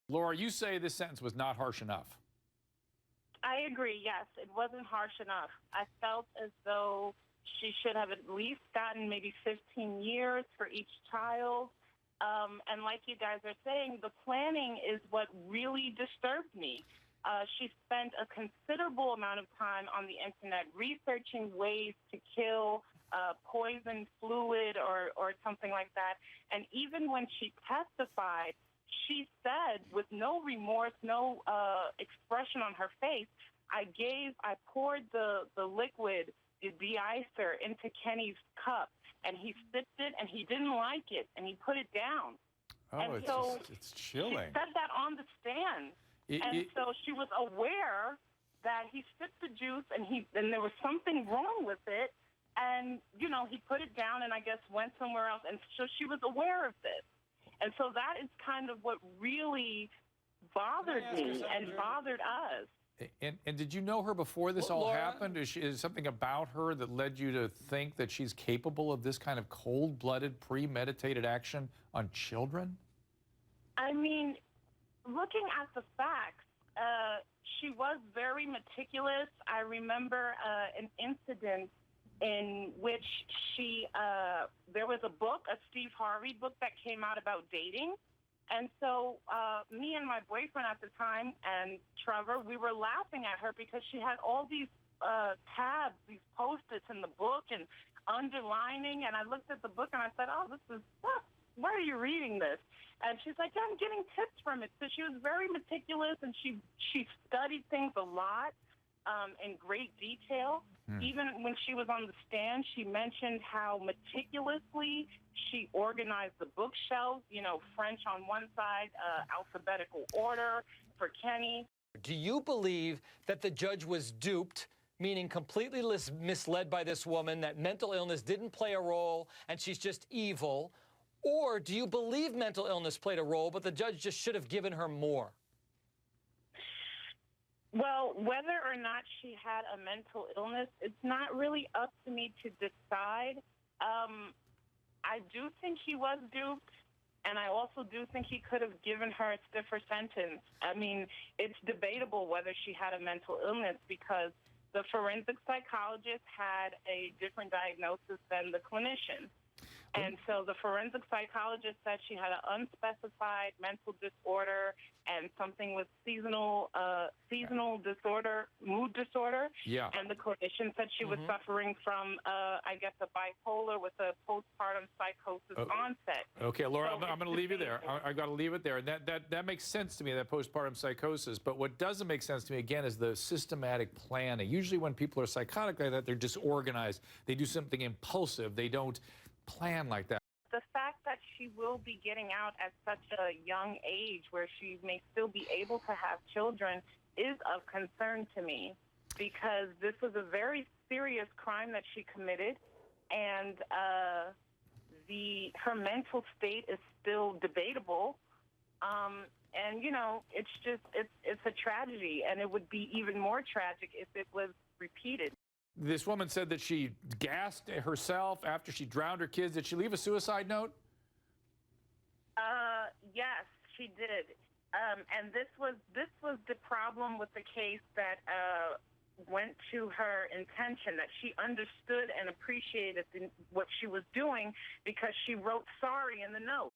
Laura, you say this sentence was not harsh enough. I agree, yes. It wasn't harsh enough. I felt as though she should have at least gotten maybe 15 years for each child. And like you guys are saying, the planning is what really disturbed me. She spent a considerable amount of time on the internet researching ways to kill poison fluid or something like that. And even when she testified, she said with no remorse, no expression on her face, I poured the liquid, the de-icer, into Kenny's cup, and he sipped it, and he didn't like it, and he put it down. Oh, and it's chilling. She said that on the stand. So she was aware that he sipped the juice, and there was something wrong with it, and, you know, he put it down and I guess went somewhere else, and so she was aware of this. And so that is kind of what really bothered me and bothered us. And did you know her before this all happened? Is something about her that led you to think that she's capable of this kind of cold-blooded, premeditated action on children? I mean, looking at the facts, she was very meticulous. I remember an incident in which there was a book, a Steve Harvey book that came out about dating. And so me and my boyfriend at the time, and Trevor, we were laughing at her because she had all these tabs, these Post-its in the book and underlining. And I looked at the book and I said, oh, why are you reading this? And she's like, yeah, I'm getting tips from it. So she was very meticulous, and she studied things a lot in great detail. Even when she was on the stand, she mentioned how meticulously she organized the bookshelves, you know, French on one side, alphabetical order for Kenny. Do you believe that the judge was duped, meaning completely misled by this woman, that mental illness didn't play a role and she's just evil? Or do you believe mental illness played a role, but the judge just should have given her more? Well, whether or not she had a mental illness, it's not really up to me to decide. I do think he was duped, and I also do think he could have given her a stiffer sentence. I mean, it's debatable whether she had a mental illness because the forensic psychologist had a different diagnosis than the clinician. And so the forensic psychologist said she had an unspecified mental disorder and something with seasonal disorder, mood disorder. Yeah. And the clinician said she was suffering from, I guess, a bipolar with a postpartum psychosis onset. Okay, Laura, so I'm going to leave you there. I got to leave it there. And that makes sense to me, that postpartum psychosis. But what doesn't make sense to me, again, is the systematic planning. Usually when people are psychotic like that, they're disorganized. They do something impulsive. They don't plan like that. The fact that she will be getting out at such a young age where she may still be able to have children is of concern to me, because this was a very serious crime that she committed, and her mental state is still debatable. And, you know, it's a tragedy, and it would be even more tragic if it was repeated. This woman said that she gassed herself after she drowned her kids. Did she leave a suicide note? Yes, she did. And this was the problem with the case that went to her intention, that she understood and appreciated what she was doing because she wrote sorry in the note.